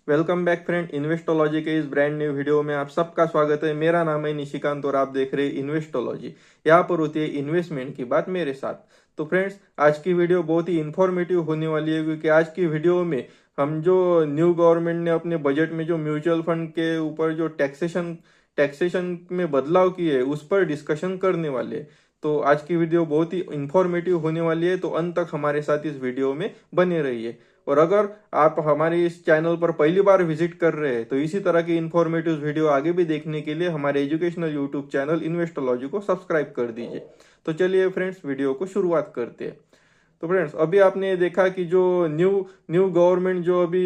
Welcome back friend. इन्वेस्टोलॉजी के इस brand new video में आप सबका स्वागत है। मेरा नाम है निशिकांत और आप देख रहे हैं इन्वेस्टोलॉजी। यहाँ पर होती है इन्वेस्टमेंट की बात मेरे साथ। तो फ्रेंड्स, आज की वीडियो बहुत ही इंफॉर्मेटिव होने वाली है, क्योंकि आज की वीडियो में हम जो न्यू गवर्नमेंट ने अपने बजट में जो म्यूचुअल फंड के ऊपर जो टैक्सेशन में बदलाव किए है उस पर डिस्कशन करने वाले हैं। तो आज की वीडियो बहुत ही इंफॉर्मेटिव होने वाली है, तो अंत तक हमारे साथ इस वीडियो में बने रहिए। और अगर आप हमारे इस चैनल पर पहली बार विजिट कर रहे हैं तो इसी तरह की इंफॉर्मेटिव वीडियो आगे भी देखने के लिए हमारे एजुकेशनल यूट्यूब चैनल इन्वेस्टोलॉजी को सब्सक्राइब कर दीजिए। तो चलिए फ्रेंड्स, वीडियो को शुरुआत करते हैं। तो फ्रेंड्स, अभी आपने देखा कि जो न्यू न्यू गवर्नमेंट जो अभी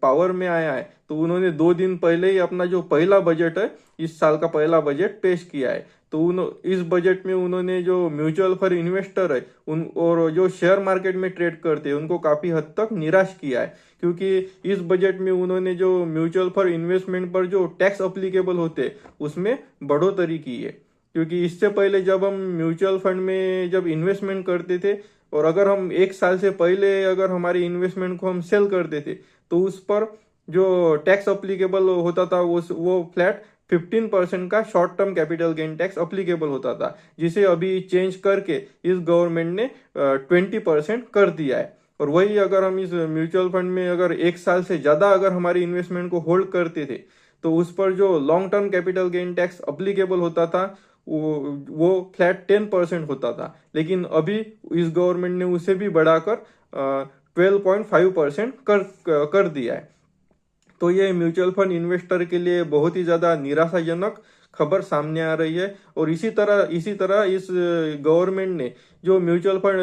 पावर में आया है, तो उन्होंने 2 दिन पहले ही अपना जो पहला बजट है, इस साल का पहला बजट पेश किया है। तो इस बजट में उन्होंने जो म्यूचुअल फंड इन्वेस्टर है उन और जो शेयर मार्केट में ट्रेड करते हैं उनको काफी हद तक निराश किया है, क्योंकि इस बजट में उन्होंने जो म्यूचुअल फंड इन्वेस्टमेंट पर जो टैक्स अप्लीकेबल होते उसमें बढ़ोतरी की है। क्योंकि इससे पहले जब हम म्यूचुअल फंड में जब इन्वेस्टमेंट करते थे और अगर हम 1 साल से पहले अगर हमारी इन्वेस्टमेंट को हम सेल करते थे तो उस पर जो टैक्स अप्लीकेबल होता था वो फ्लैट 15% का short term capital gain tax applicable होता था, जिसे अभी चेंज करके इस गवर्नमेंट ने 20% कर दिया है। और वही अगर हम इस म्यूचुअल फंड में अगर 1 साल से ज्यादा अगर हमारी इन्वेस्टमेंट को होल्ड करते थे तो उस पर जो long term capital gain tax applicable होता था वो फ्लैट 10% होता था। लेकिन अभी इस गवर्नमेंट ने उसे भी बढ़ाकर 12.5% कर दिया है। तो ये म्यूचुअल फंड इन्वेस्टर के लिए बहुत ही ज्यादा निराशाजनक खबर सामने आ रही है। और इसी तरह इस गवर्नमेंट ने जो म्यूचुअल फंड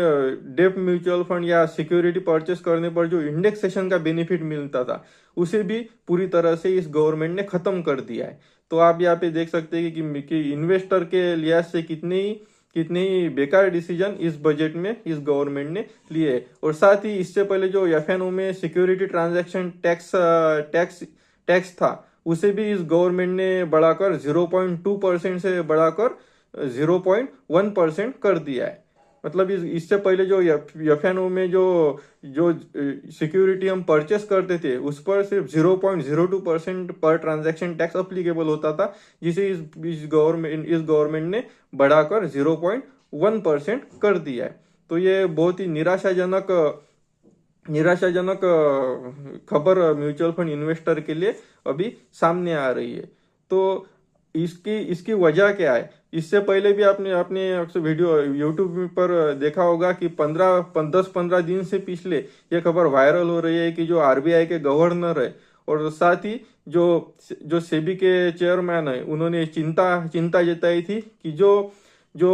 डेप्ट म्यूचुअल फंड या सिक्योरिटी परचेस करने पर जो इंडेक्सेशन का बेनिफिट मिलता था उसे भी पूरी तरह से इस गवर्नमेंट ने खत्म कर दिया है। तो आप यहाँ पे देख सकते हैं कि इन्वेस्टर के लिहाज से कितने ही बेकार डिसीजन इस बजट में इस गवर्नमेंट ने लिए। और साथ ही इससे पहले जो एफएनओ में सिक्योरिटी ट्रांजैक्शन टैक्स था उसे भी इस गवर्नमेंट ने बढ़ाकर 0.2% से बढ़ाकर 0.1% कर दिया है। मतलब इससे पहले जो एफएनओ में जो जो सिक्योरिटी हम परचेस करते थे उस पर सिर्फ 0.02% पर ट्रांजैक्शन टैक्स अप्लीकेबल होता था, जिसे इस गवर्नमेंट ने बढ़ाकर 0.1% कर दिया है। तो ये बहुत ही निराशाजनक खबर म्यूचुअल फंड इन्वेस्टर के लिए अभी सामने आ रही है। तो इसकी वजह क्या है? इससे पहले भी आपने अपने वीडियो यूट्यूब पर देखा होगा कि 10-15 दिन से पिछले ये खबर वायरल हो रही है कि जो आरबीआई के गवर्नर है और साथ ही जो सेबी के चेयरमैन है उन्होंने चिंता जताई थी कि जो जो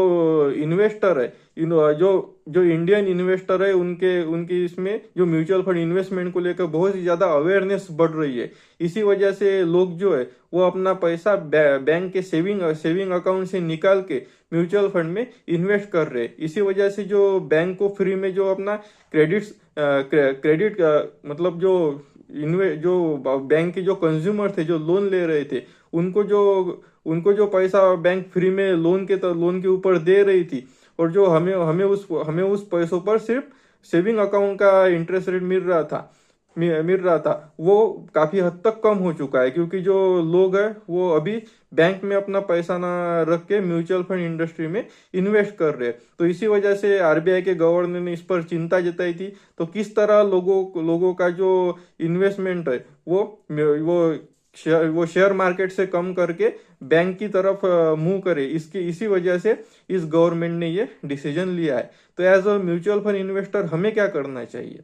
इन्वेस्टर है जो इंडियन इन्वेस्टर है उनके इसमें जो म्यूचुअल फंड इन्वेस्टमेंट को लेकर बहुत ही ज्यादा अवेयरनेस बढ़ रही है। इसी वजह से लोग जो है वो अपना पैसा बैंक के सेविंग अकाउंट से निकाल के म्यूचुअल फंड में इन्वेस्ट कर रहे हैं। इसी वजह से जो बैंक को फ्री में जो अपना क्रेडिट मतलब जो बैंक के जो कंज्यूमर थे जो लोन ले रहे थे उनको जो पैसा बैंक फ्री में लोन के ऊपर दे रही थी और जो हमें उस पैसों पर सिर्फ सेविंग अकाउंट का इंटरेस्ट रेट मिल रहा था वो काफी हद तक कम हो चुका है, क्योंकि जो लोग हैं वो अभी बैंक में अपना पैसा ना रख के म्यूचुअल फंड इंडस्ट्री में इन्वेस्ट कर रहे हैं। तो इसी वजह से आरबीआई के गवर्नर ने इस पर चिंता जताई थी। तो किस तरह लोगों का जो इन्वेस्टमेंट है वो शेयर मार्केट से कम करके बैंक की तरफ मूव करे, इसी वजह से इस गवर्नमेंट ने ये डिसीजन लिया है। तो as a mutual fund investor हमें क्या करना चाहिए?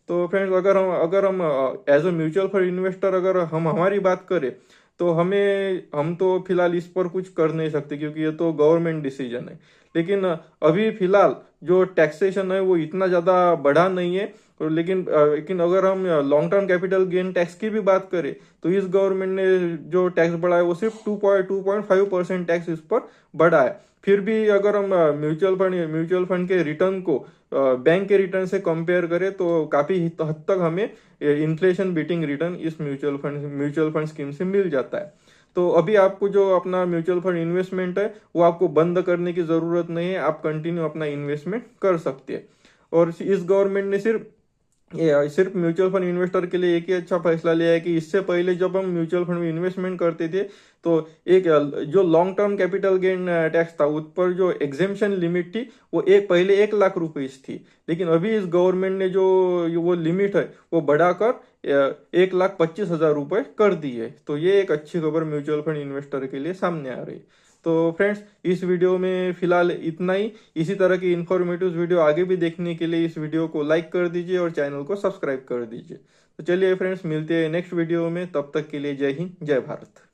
तो फ्रेंड्स, अगर हम as a mutual fund investor अगर हम हमारी बात करें तो हम तो फिलहाल इस पर कुछ कर नहीं सकते, क्योंकि ये तो गवर्नमेंट डिसीजन है। लेकिन अभी फिलहाल जो टैक्सेशन है वो इतना ज्यादा बढ़ा नहीं है। लेकिन अगर हम long term capital gain tax की भी बात करें तो इस गवर्नमेंट ने जो टैक्स बढ़ाया वो सिर्फ 2.5% टैक्स इस पर बढ़ा है। फिर भी अगर हम म्यूचुअल फंड के रिटर्न को बैंक के रिटर्न से कंपेयर करें तो काफी हद तक हमें इन्फ्लेशन बीटिंग रिटर्न इस म्यूचुअल फंड स्कीम से मिल जाता है। तो अभी आपको जो अपना म्यूचुअल फंड इन्वेस्टमेंट है वो आपको बंद करने की जरूरत नहीं है, आप कंटिन्यू अपना इन्वेस्टमेंट कर सकते हैं। और इस गवर्नमेंट ने सिर्फ ये सिर्फ म्यूचुअल फंड इन्वेस्टर के लिए एक ही अच्छा फैसला लिया है कि इससे पहले जब हम म्यूचुअल फंड में इन्वेस्टमेंट करते थे तो एक जो long term capital gain tax था उस पर जो एग्जेम्पशन लिमिट थी वो पहले 1 लाख रुपए थी। लेकिन अभी इस गवर्नमेंट ने जो वो लिमिट है वो बढ़ाकर 1,25,000 रुपए कर दी है। तो ये एक अच्छी खबर म्यूचुअल फंड इन्वेस्टर के लिए सामने आ रही है। तो फ्रेंड्स, इस वीडियो में फिलहाल इतना ही। इसी तरह की इंफॉर्मेटिव वीडियो आगे भी देखने के लिए इस वीडियो को लाइक कर दीजिए और चैनल को सब्सक्राइब कर दीजिए। तो चलिए फ्रेंड्स, मिलते हैं नेक्स्ट वीडियो में। तब तक के लिए जय हिंद, जय भारत।